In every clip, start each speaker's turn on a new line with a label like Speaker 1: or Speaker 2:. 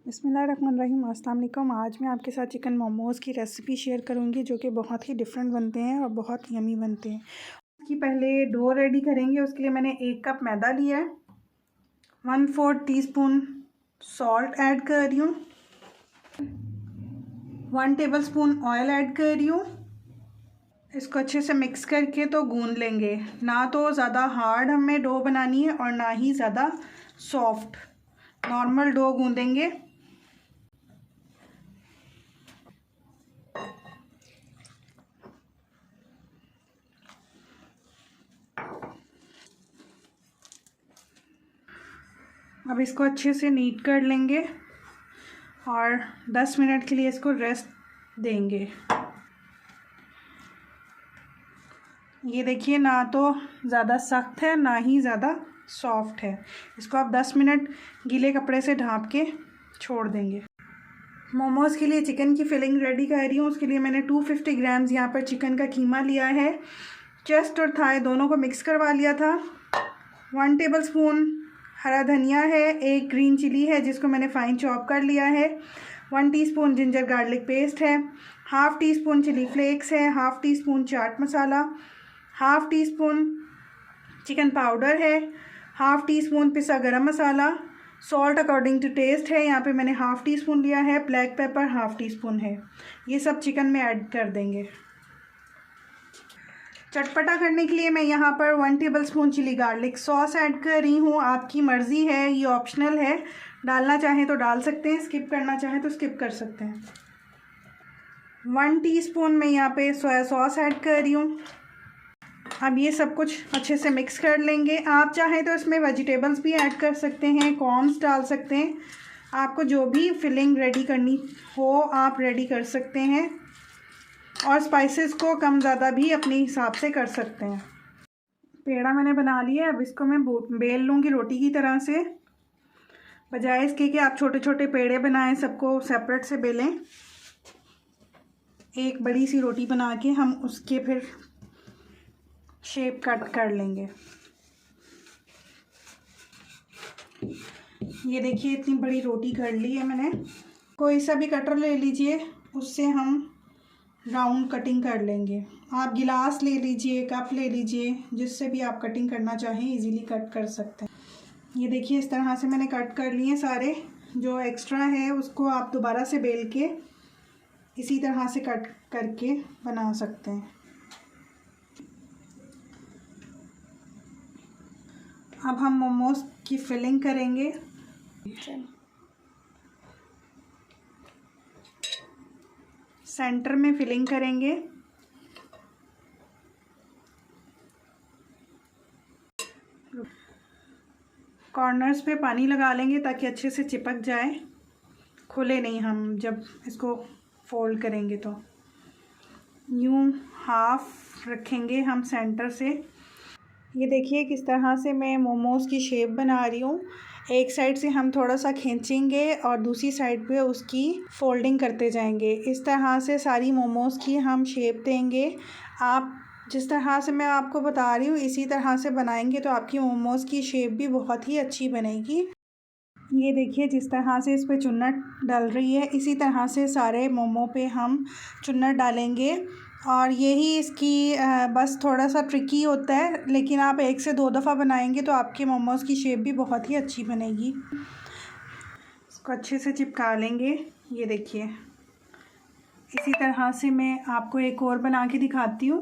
Speaker 1: बिस्मिल्लाहिर्रहमानिर्रहीम। अस्सलाम वालेकुम। आज मैं आपके साथ चिकन मोमोज़ की रेसिपी शेयर करूंगी जो कि बहुत ही डिफरेंट बनते हैं और बहुत यमी बनते हैं। उसकी पहले डो रेडी करेंगे। उसके लिए मैंने 1 कप मैदा लिया है, 1/4 टीस्पून सॉल्ट ऐड कर रही हूँ, 1 टेबलस्पून ऑयल ऐड कर रही हूँ। इसको अच्छे से मिक्स करके तो गूंद लेंगे। ना तो ज़्यादा हार्ड हमें डो बनानी है और ना ही ज़्यादा सॉफ्ट, नॉर्मल डो गूंदेंगे। अब इसको अच्छे से नीट कर लेंगे और 10 मिनट के लिए इसको रेस्ट देंगे। ये देखिए, ना तो ज़्यादा सख्त है ना ही ज़्यादा सॉफ्ट है। इसको आप 10 मिनट गीले कपड़े से ढाँप के छोड़ देंगे। मोमोज़ के लिए चिकन की फिलिंग रेडी कर रही हूँ। उसके लिए मैंने 250 ग्राम्स यहाँ पर चिकन का कीमा लिया है। चेस्ट और थाई दोनों को मिक्स करवा लिया था। 1 टेबलस्पून हरा धनिया है, 1 ग्रीन चिली है जिसको मैंने फाइन चॉप कर लिया है, 1 टीस्पून जिंजर गार्लिक पेस्ट है, half teaspoon chili flakes है, half teaspoon chaat masala, half teaspoon chicken powder है, हाफ़ टी स्पून पिसा garam masala, salt according to taste है। यहाँ पे मैंने हाफ़ टी स्पून लिया है, black pepper half teaspoon है। ये सब चिकन में ऐड कर देंगे। चटपटा करने के लिए मैं यहाँ पर 1 tablespoon chilli garlic sauce add कर रही हूँ। आपकी मर्ज़ी है, ये ऑप्शनल है, डालना चाहें तो डाल सकते हैं, स्किप करना चाहें तो स्किप कर सकते हैं। 1 टीस्पून मैं यहाँ पे सोया सॉस ऐड कर रही हूँ। अब ये सब कुछ अच्छे से मिक्स कर लेंगे। आप चाहें तो इसमें वेजिटेबल्स भी ऐड कर सकते हैं, कॉर्न्स डाल सकते हैं। आपको जो भी फिलिंग रेडी करनी हो आप रेडी कर सकते हैं और स्पाइसेस को कम ज़्यादा भी अपने हिसाब से कर सकते हैं। पेड़ा मैंने बना लिया है। अब इसको मैं बेल लूँगी रोटी की तरह से। बजाय इसके कि आप छोटे छोटे पेड़े बनाएं, सबको सेपरेट से बेलें, एक बड़ी सी रोटी बना के हम उसके फिर शेप कट कर लेंगे। ये देखिए, इतनी बड़ी रोटी कर ली है मैंने। कोई सा भी कटर ले लीजिए, उससे हम राउंड कटिंग कर लेंगे। आप गिलास ले लीजिए, कप ले लीजिए, जिससे भी आप कटिंग करना चाहें इजीली कट कर सकते हैं। ये देखिए, इस तरह से मैंने कट कर लिए सारे। जो एक्स्ट्रा है उसको आप दोबारा से बेल के इसी तरह से कट करके बना सकते हैं। अब हम मोमोज की फिलिंग करेंगे। सेंटर में फिलिंग करेंगे। कॉर्नर्स पे पानी लगा लेंगे ताकि अच्छे से चिपक जाए, खुले नहीं हम जब इसको फोल्ड करेंगे तो। यूँ हाफ रखेंगे हम सेंटर से। ये देखिए किस तरह से मैं मोमोज़ की शेप बना रही हूँ। एक साइड से हम थोड़ा सा खींचेंगे और दूसरी साइड पे उसकी फोल्डिंग करते जाएंगे। इस तरह से सारी मोमोज़ की हम शेप देंगे। आप जिस तरह से मैं आपको बता रही हूँ इसी तरह से बनाएंगे तो आपकी मोमोज़ की शेप भी बहुत ही अच्छी बनेगी। ये देखिए, जिस तरह से इस पर चुन्नट डल रही है इसी तरह से सारे मोमो पे हम चुन्नट डालेंगे। और यही इसकी बस थोड़ा सा ट्रिकी होता है, लेकिन आप 1 से 2 दफ़ा बनाएंगे तो आपके मोमोज़ की शेप भी बहुत ही अच्छी बनेगी। इसको अच्छे से चिपका लेंगे। ये देखिए, इसी तरह से मैं आपको एक और बना के दिखाती हूँ।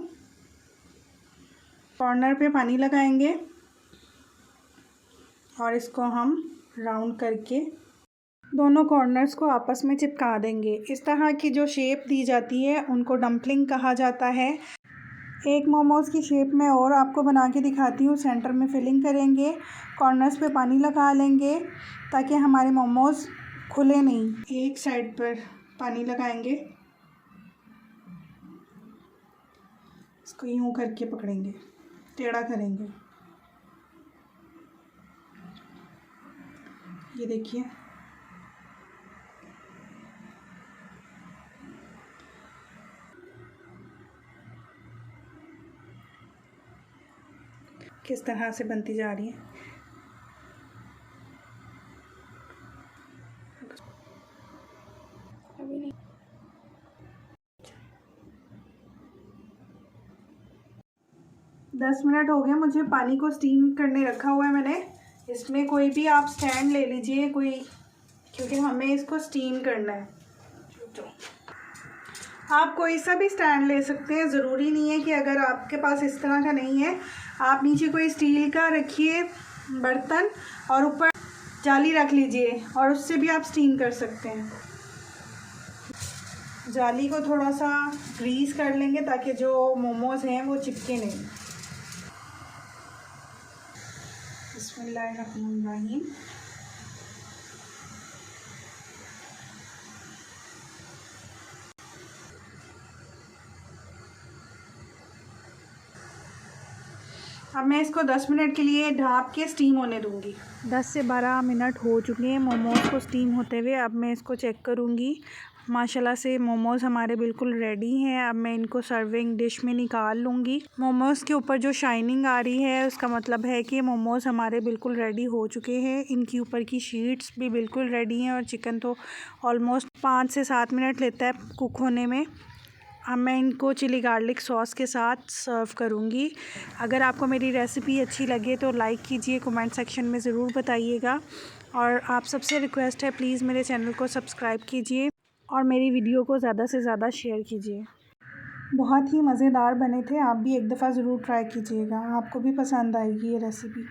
Speaker 1: कॉर्नर पे पानी लगाएंगे और इसको हम राउंड करके दोनों कॉर्नर्स को आपस में चिपका देंगे। इस तरह की जो शेप दी जाती है उनको डंपलिंग कहा जाता है। एक मोमोज़ की शेप में और आपको बना के दिखाती हूँ। सेंटर में फिलिंग करेंगे, कॉर्नर्स पे पानी लगा लेंगे ताकि हमारे मोमोज़ खुले नहीं। एक साइड पर पानी लगाएंगे, इसको यूँ करके पकड़ेंगे, टेढ़ा करेंगे। ये देखिए, किस तरह से बनती जा रही है। 10 मिनट हो गए मुझे पानी को स्टीम करने रखा हुआ है मैंने। इसमें कोई भी आप स्टैंड ले लीजिए कोई, क्योंकि हमें इसको स्टीम करना है। तो आप कोई सा भी स्टैंड ले सकते हैं, ज़रूरी नहीं है कि अगर आपके पास इस तरह का नहीं है, आप नीचे कोई स्टील का रखिए बर्तन और ऊपर जाली रख लीजिए और उससे भी आप स्टीम कर सकते हैं। जाली को थोड़ा सा ग्रीस कर लेंगे ताकि जो मोमोज़ हैं वो चिपके नहीं। बिस्मिल्लाहिर्रहमानिर्रहीम। अब मैं इसको 10 मिनट के लिए ढाँप के स्टीम होने दूंगी। 10 से 12 मिनट हो चुके हैं मोमोज़ को स्टीम होते हुए। अब मैं इसको चेक करूंगी। माशाल्लाह से मोमोज़ हमारे बिल्कुल रेडी हैं। अब मैं इनको सर्विंग डिश में निकाल लूँगी। मोमोज़ के ऊपर जो शाइनिंग आ रही है उसका मतलब है कि मोमोज़ हमारे बिल्कुल रेडी हो चुके हैं। इनके ऊपर की शीट्स भी बिल्कुल रेडी हैं और चिकन तो ऑलमोस्ट 5 से 7 मिनट लेता है कुक होने में। अब मैं इनको चिली गार्लिक सॉस के साथ सर्व करूँगी। अगर आपको मेरी रेसिपी अच्छी लगे तो लाइक कीजिए, कमेंट सेक्शन में ज़रूर बताइएगा और आप सबसे रिक्वेस्ट है प्लीज़ मेरे चैनल को सब्सक्राइब कीजिए और मेरी वीडियो को ज़्यादा से ज़्यादा शेयर कीजिए। बहुत ही मज़ेदार बने थे, आप भी एक दफ़ा ज़रूर ट्राई कीजिएगा, आपको भी पसंद आएगी ये रेसिपी।